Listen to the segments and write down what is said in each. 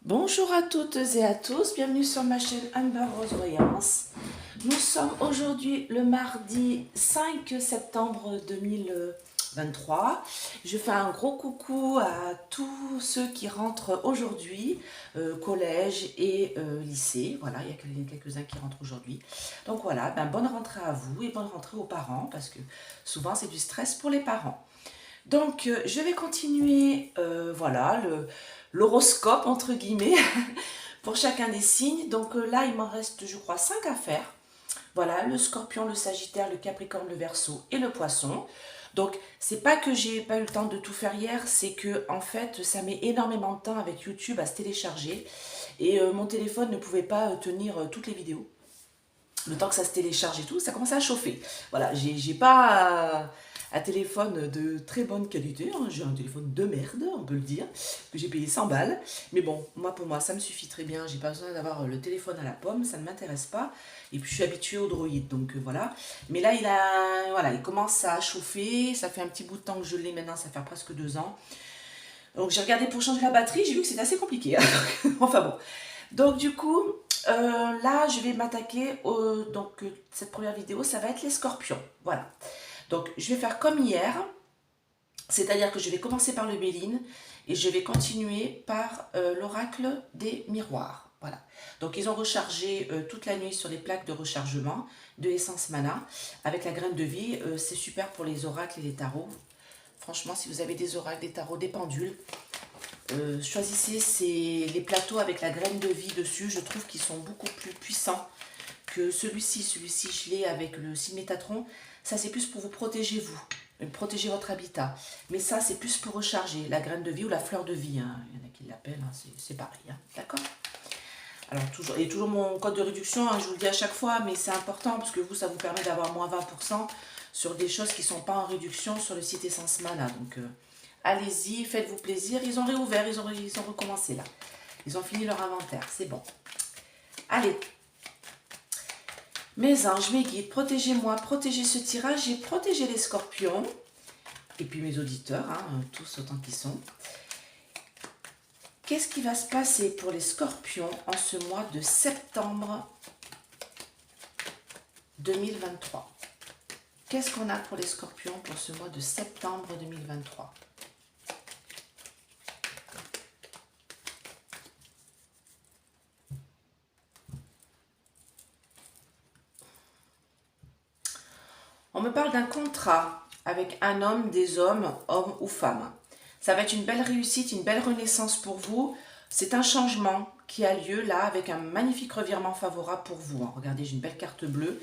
Bonjour à toutes et à tous, bienvenue sur ma chaîne Amber Rose Voyance. Nous sommes aujourd'hui le mardi 5 septembre 2023. Je fais un gros coucou à tous ceux qui rentrent aujourd'hui, collège et lycée. Voilà, il y a quelques-uns qui rentrent aujourd'hui. Donc voilà, bonne rentrée à vous et bonne rentrée aux parents parce que souvent c'est du stress pour les parents. Donc, je vais continuer, voilà, l'horoscope, entre guillemets, pour chacun des signes. Donc là, il m'en reste, je crois, 5 à faire. Voilà, le scorpion, le sagittaire, le capricorne, le verseau et le poisson. Donc, c'est pas que j'ai pas eu le temps de tout faire hier, c'est que, en fait, ça met énormément de temps avec YouTube à se télécharger. Et mon téléphone ne pouvait pas tenir toutes les vidéos. Le temps que ça se télécharge et tout, ça commençait à chauffer. Voilà, j'ai pas un téléphone de très bonne qualité, hein. J'ai un téléphone de merde, on peut le dire, que j'ai payé 100 balles. Mais bon, pour moi, ça me suffit très bien. J'ai pas besoin d'avoir le téléphone à la pomme, ça ne m'intéresse pas. Et puis je suis habituée au Droid, donc voilà. Mais là, voilà, il commence à chauffer. Ça fait un petit bout de temps que je l'ai maintenant, ça fait presque 2 ans. Donc j'ai regardé pour changer la batterie, j'ai vu que c'était assez compliqué, hein. Enfin bon. Donc du coup, là, je vais m'attaquer donc cette première vidéo, ça va être les scorpions. Voilà. Donc, je vais faire comme hier, c'est-à-dire que je vais commencer par le Béline et je vais continuer par l'oracle des miroirs. Voilà. Donc, ils ont rechargé toute la nuit sur les plaques de rechargement de Essence Mana avec la graine de vie. C'est super pour les oracles et les tarots. Franchement, si vous avez des oracles, des tarots, des pendules, choisissez les plateaux avec la graine de vie dessus. Je trouve qu'ils sont beaucoup plus puissants que celui-ci. Celui-ci, je l'ai avec le Symétatron. Ça, c'est plus pour vous protéger, protéger votre habitat. Mais ça, c'est plus pour recharger la graine de vie ou la fleur de vie, hein. Il y en a qui l'appellent, hein. C'est pareil, hein. D'accord. Alors, toujours mon code de réduction, hein, je vous le dis à chaque fois, mais c'est important parce que vous, ça vous permet d'avoir moins 20% sur des choses qui ne sont pas en réduction sur le site Essence Mana. Donc, allez-y, faites-vous plaisir. Ils ont réouvert, ils ont recommencé là. Ils ont fini leur inventaire, c'est bon. Allez. Mes anges, mes guides, protégez-moi, protégez ce tirage et protégez les scorpions. Et puis mes auditeurs, hein, tous autant qu'ils sont. Qu'est-ce qui va se passer pour les scorpions en ce mois de septembre 2023? Qu'est-ce qu'on a pour les scorpions pour ce mois de septembre 2023? On me parle d'un contrat avec un homme, des hommes, homme ou femme. Ça va être une belle réussite, une belle renaissance pour vous. C'est un changement qui a lieu là avec un magnifique revirement favorable pour vous, hein. Regardez, j'ai une belle carte bleue.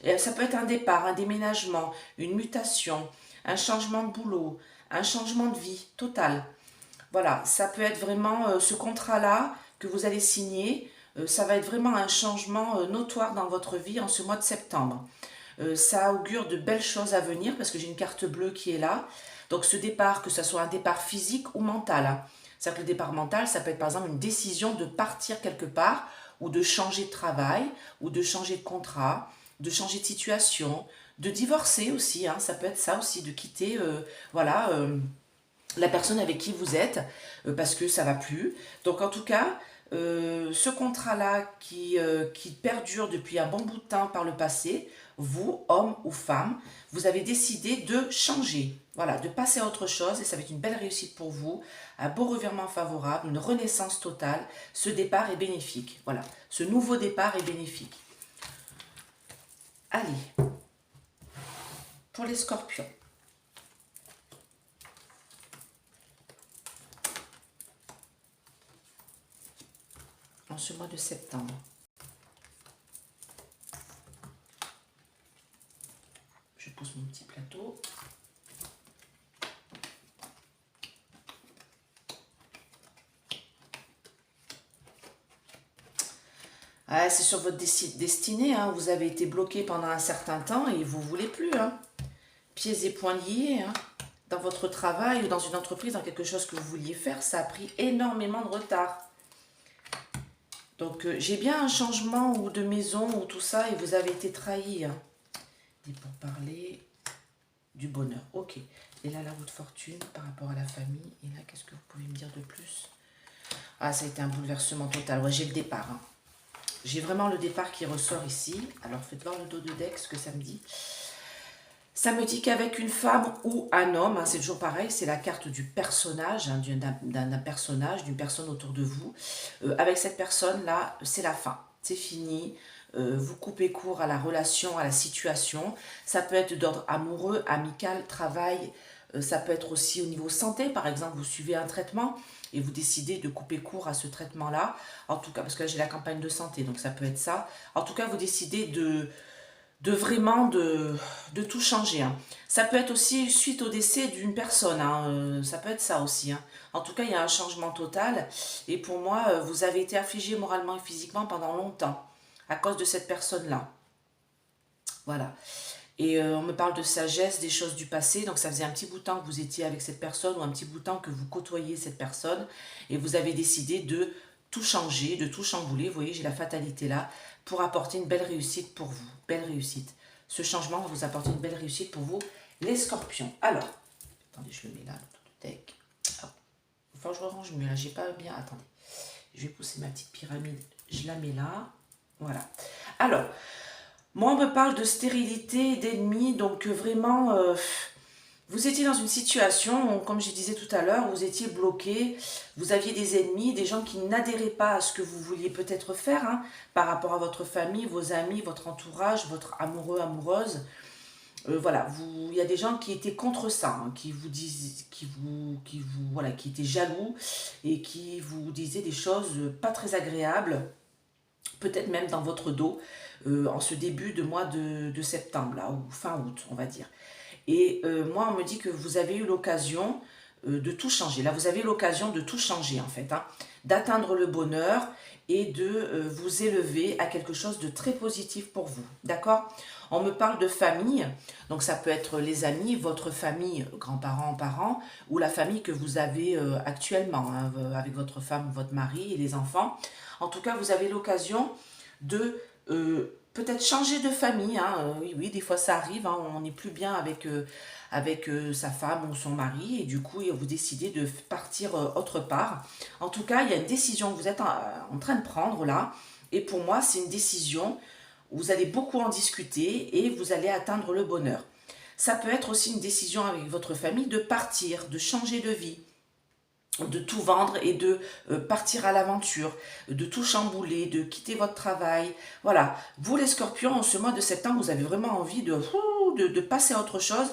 Et ça peut être un départ, un déménagement, une mutation, un changement de boulot, un changement de vie total. Voilà, ça peut être vraiment ce contrat-là que vous allez signer. Ça va être vraiment un changement notoire dans votre vie en ce mois de septembre. Ça augure de belles choses à venir parce que j'ai une carte bleue qui est là. Donc ce départ, que ce soit un départ physique ou mental, hein. C'est-à-dire que le départ mental, ça peut être par exemple une décision de partir quelque part ou de changer de travail ou de changer de contrat, de changer de situation, de divorcer aussi, hein. Ça peut être ça aussi, de quitter voilà, la personne avec qui vous êtes parce que ça va plus. Donc en tout cas, ce contrat-là qui perdure depuis un bon bout de temps par le passé, vous, homme ou femme, vous avez décidé de changer, voilà, de passer à autre chose et ça va être une belle réussite pour vous, un beau revirement favorable, une renaissance totale. Ce départ est bénéfique, voilà, ce nouveau départ est bénéfique. Allez, pour les scorpions. En ce mois de septembre. Je pose mon petit plateau. Ah, c'est sur votre destinée, hein. Vous avez été bloqué pendant un certain temps et vous ne voulez plus, hein. Pieds et poings liés, hein. Dans votre travail ou dans une entreprise, dans quelque chose que vous vouliez faire, ça a pris énormément de retard. Donc, j'ai bien un changement ou de maison ou tout ça et vous avez été trahi, hein. Et pour parler du bonheur, ok. Et là, la roue de fortune par rapport à la famille. Et là, qu'est-ce que vous pouvez me dire de plus? Ah, ça a été un bouleversement total. Ouais, j'ai le départ. Hein. J'ai vraiment le départ qui ressort ici. Alors, faites voir le dos de deck, ce que ça me dit. Ça me dit qu'avec une femme ou un homme, hein, c'est toujours pareil, c'est la carte du personnage, hein, d'un personnage, d'une personne autour de vous. Avec cette personne-là, c'est la fin, c'est fini. Vous coupez court à la relation, à la situation. Ça peut être d'ordre amoureux, amical, travail. Ça peut être aussi au niveau santé, par exemple, vous suivez un traitement et vous décidez de couper court à ce traitement-là. En tout cas, parce que là j'ai la campagne de santé, donc ça peut être ça. En tout cas, vous décidez de vraiment de tout changer. Hein. Ça peut être aussi suite au décès d'une personne, hein, ça peut être ça aussi. Hein. En tout cas, il y a un changement total. Et pour moi, vous avez été affligé moralement et physiquement pendant longtemps à cause de cette personne-là. Voilà. Et on me parle de sagesse, des choses du passé. Donc ça faisait un petit bout de temps que vous étiez avec cette personne ou un petit bout de temps que vous côtoyez cette personne. Et vous avez décidé de tout changer, de tout chambouler. Vous voyez, j'ai la fatalité là pour apporter une belle réussite pour vous. Belle réussite. Ce changement va vous apporter une belle réussite pour vous, les scorpions. Alors, attendez, je le mets là, le deck. Enfin, je range mieux là, j'ai pas bien. Attendez, je vais pousser ma petite pyramide. Je la mets là. Voilà. Alors, moi, on me parle de stérilité, d'ennemis, donc vraiment, vous étiez dans une situation, comme je disais tout à l'heure, vous étiez bloqué, vous aviez des ennemis, des gens qui n'adhéraient pas à ce que vous vouliez peut-être faire, hein, par rapport à votre famille, vos amis, votre entourage, votre amoureux, amoureuse. Voilà, il y a des gens qui étaient contre ça, hein, qui vous disent, voilà, qui étaient jaloux et qui vous disaient des choses pas très agréables, peut-être même dans votre dos, en ce début de mois de septembre, là, ou fin août, on va dire. Et moi, on me dit que vous avez eu l'occasion de tout changer. Là, vous avez l'occasion de tout changer, en fait, hein, d'atteindre le bonheur et de vous élever à quelque chose de très positif pour vous. D'accord? On me parle de famille, donc ça peut être les amis, votre famille, grands-parents, parents, ou la famille que vous avez actuellement, hein, avec votre femme ou votre mari et les enfants. En tout cas, vous avez l'occasion de peut-être changer de famille. Hein, oui, oui, des fois ça arrive, hein, on n'est plus bien avec sa femme ou son mari, et du coup, vous décidez de partir autre part. En tout cas, il y a une décision que vous êtes en train de prendre là, et pour moi, c'est une décision où vous allez beaucoup en discuter et vous allez atteindre le bonheur. Ça peut être aussi une décision avec votre famille de partir, de changer de vie, de tout vendre et de partir à l'aventure, de tout chambouler, de quitter votre travail. Voilà, vous les scorpions, en ce mois de septembre, vous avez vraiment envie de passer à autre chose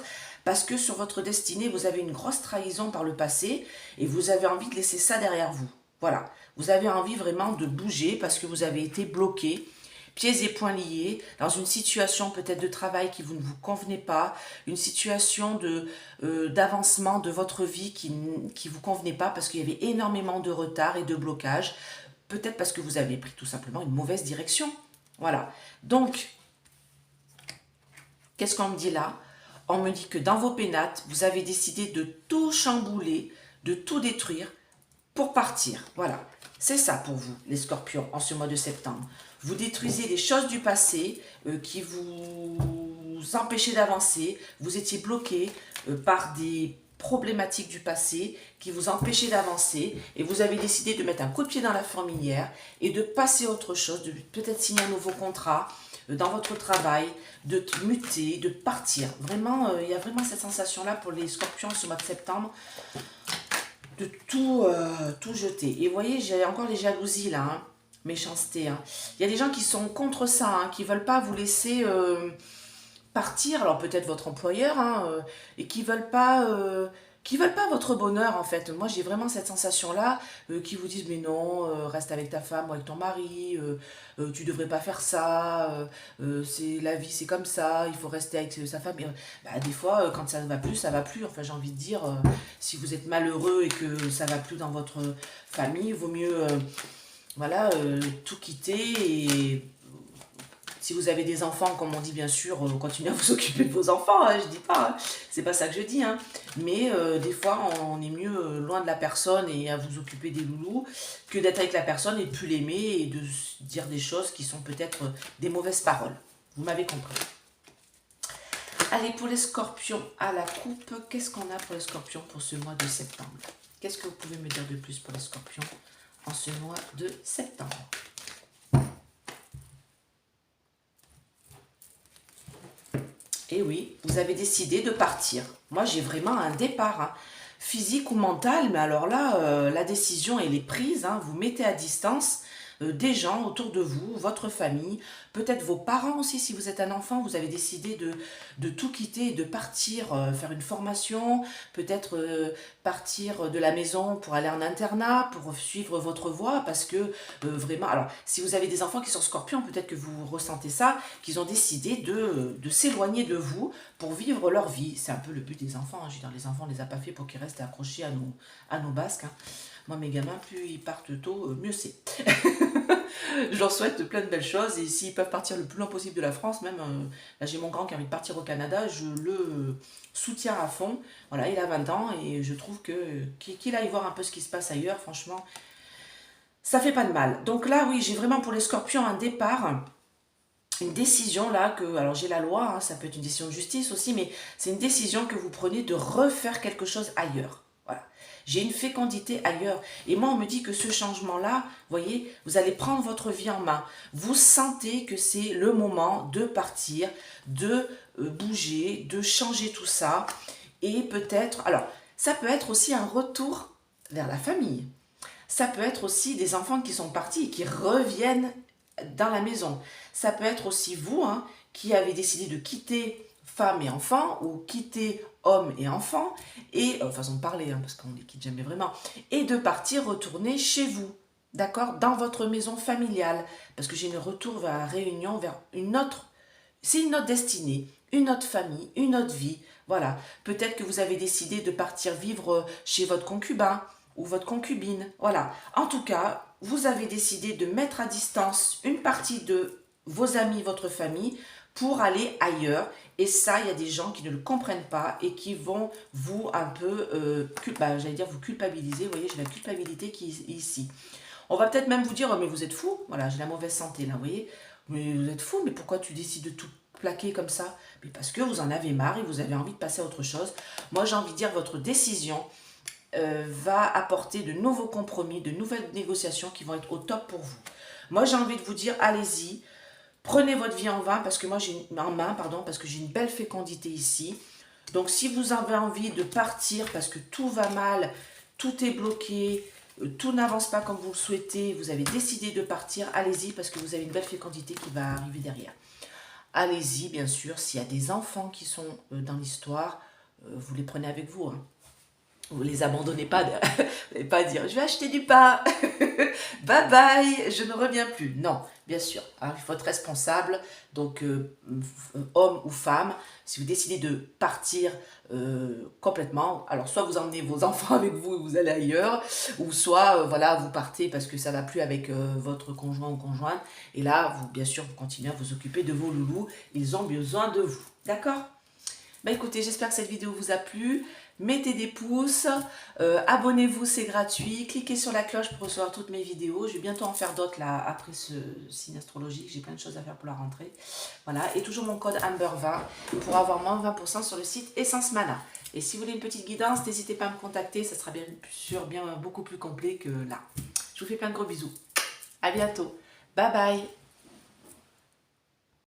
parce que sur votre destinée, vous avez une grosse trahison par le passé et vous avez envie de laisser ça derrière vous. Voilà, vous avez envie vraiment de bouger parce que vous avez été bloqué, pieds et poings liés, dans une situation peut-être de travail qui ne vous convenait pas, une situation d'avancement de votre vie qui ne vous convenait pas parce qu'il y avait énormément de retard et de blocage, peut-être parce que vous avez pris tout simplement une mauvaise direction. Voilà. Donc, qu'est-ce qu'on me dit là? On me dit que dans vos pénates, vous avez décidé de tout chambouler, de tout détruire pour partir. Voilà. C'est ça pour vous, les scorpions, en ce mois de septembre. Vous détruisez des choses du passé qui vous empêchaient d'avancer. Vous étiez bloqué par des problématiques du passé qui vous empêchaient d'avancer. Et vous avez décidé de mettre un coup de pied dans la fourmilière et de passer à autre chose, de peut-être signer un nouveau contrat dans votre travail, de muter, de partir. Vraiment, il y a vraiment cette sensation-là pour les scorpions ce mois de septembre de tout jeter. Et vous voyez, j'ai encore les jalousies là, hein, méchanceté. Hein. Il y a des gens qui sont contre ça, hein, qui ne veulent pas vous laisser partir, alors peut-être votre employeur, hein, et qui veulent pas votre bonheur en fait. Moi j'ai vraiment cette sensation-là, qui vous disent mais non, reste avec ta femme ou avec ton mari, tu devrais pas faire ça, c'est la vie c'est comme ça, il faut rester avec sa femme. Et, bah, des fois quand ça ne va plus, ça va plus. Enfin j'ai envie de dire, si vous êtes malheureux et que ça va plus dans votre famille, il vaut mieux voilà, tout quitter et si vous avez des enfants, comme on dit bien sûr, continuez à vous occuper de vos enfants, hein, je dis pas, hein, c'est pas ça que je dis, hein, mais des fois on est mieux loin de la personne et à vous occuper des loulous que d'être avec la personne et de plus l'aimer et de dire des choses qui sont peut-être des mauvaises paroles. Vous m'avez compris. Allez, pour les scorpions à la coupe, qu'est-ce qu'on a pour les scorpions pour ce mois de septembre? Qu'est-ce que vous pouvez me dire de plus pour les scorpions en ce mois de septembre. Et oui, vous avez décidé de partir. Moi, j'ai vraiment un départ, hein, physique ou mental, mais alors là, la décision, elle est prise, hein. Vous mettez à distance des gens autour de vous, votre famille, peut-être vos parents aussi, si vous êtes un enfant, vous avez décidé de tout quitter et de partir faire une formation, peut-être partir de la maison pour aller en internat, pour suivre votre voie, parce que vraiment, alors si vous avez des enfants qui sont scorpions, peut-être que vous ressentez ça, qu'ils ont décidé de s'éloigner de vous pour vivre leur vie. C'est un peu le but des enfants, hein. Je veux dire, les enfants, on les a pas fait pour qu'ils restent accrochés à nos basques, hein. Moi, mes gamins, plus ils partent tôt, mieux c'est. Je leur souhaite plein de belles choses et s'ils peuvent partir le plus loin possible de la France, même, là j'ai mon grand qui a envie de partir au Canada, je le soutiens à fond. Voilà, il a 20 ans et je trouve que qu'il aille voir un peu ce qui se passe ailleurs, franchement, ça fait pas de mal. Donc là, oui, j'ai vraiment pour les scorpions un départ, une décision là que, alors j'ai la loi, hein, ça peut être une décision de justice aussi, mais c'est une décision que vous prenez de refaire quelque chose ailleurs. Voilà. J'ai une fécondité ailleurs. Et moi, on me dit que ce changement-là, vous voyez, vous allez prendre votre vie en main. Vous sentez que c'est le moment de partir, de bouger, de changer tout ça. Et peut-être, alors, ça peut être aussi un retour vers la famille. Ça peut être aussi des enfants qui sont partis et qui reviennent dans la maison. Ça peut être aussi vous, hein, qui avez décidé de quitter femme et enfant ou quitter homme et enfant, et façon de parler, hein, parce qu'on ne les quitte jamais vraiment, et de partir retourner chez vous, d'accord, dans votre maison familiale, parce que j'ai une retour vers la Réunion, vers une autre, c'est une autre destinée, une autre famille, une autre vie, voilà. Peut-être que vous avez décidé de partir vivre chez votre concubin ou votre concubine, voilà. En tout cas, vous avez décidé de mettre à distance une partie de vos amis, votre famille, pour aller ailleurs. Et ça, il y a des gens qui ne le comprennent pas et qui vont vous un peu, j'allais dire vous culpabiliser. Vous voyez, j'ai la culpabilité qui est ici. On va peut-être même vous dire, oh, mais vous êtes fou. Voilà, j'ai la mauvaise santé là, vous voyez. Mais vous êtes fou, mais pourquoi tu décides de tout plaquer comme ça? Mais parce que vous en avez marre et vous avez envie de passer à autre chose. Moi, j'ai envie de dire, votre décision va apporter de nouveaux compromis, de nouvelles négociations qui vont être au top pour vous. Moi, j'ai envie de vous dire, allez-y, prenez votre vie en main parce que moi parce que j'ai une belle fécondité ici. Donc, si vous avez envie de partir parce que tout va mal, tout est bloqué, tout n'avance pas comme vous le souhaitez, vous avez décidé de partir, allez-y parce que vous avez une belle fécondité qui va arriver derrière. Allez-y, bien sûr, s'il y a des enfants qui sont dans l'histoire, vous les prenez avec vous, hein. Vous les abandonnez pas, vous n'allez pas dire je vais acheter du pain, bye bye, je ne reviens plus. Non, bien sûr, hein, il faut être responsable. Donc, homme ou femme, si vous décidez de partir complètement, alors soit vous emmenez vos enfants avec vous et vous allez ailleurs, ou soit voilà, vous partez parce que ça ne va plus avec votre conjoint ou conjointe. Et là, vous, bien sûr, vous continuez à vous occuper de vos loulous. Ils ont besoin de vous. D'accord? Bah écoutez, j'espère que cette vidéo vous a plu. Mettez des pouces, abonnez-vous, c'est gratuit. Cliquez sur la cloche pour recevoir toutes mes vidéos. Je vais bientôt en faire d'autres là après ce signe astrologique. J'ai plein de choses à faire pour la rentrée. Voilà, et toujours mon code Amber20 pour avoir moins 20% sur le site Essence Mana. Et si vous voulez une petite guidance, n'hésitez pas à me contacter. Ça sera bien sûr beaucoup plus complet que là. Je vous fais plein de gros bisous. À bientôt. Bye bye.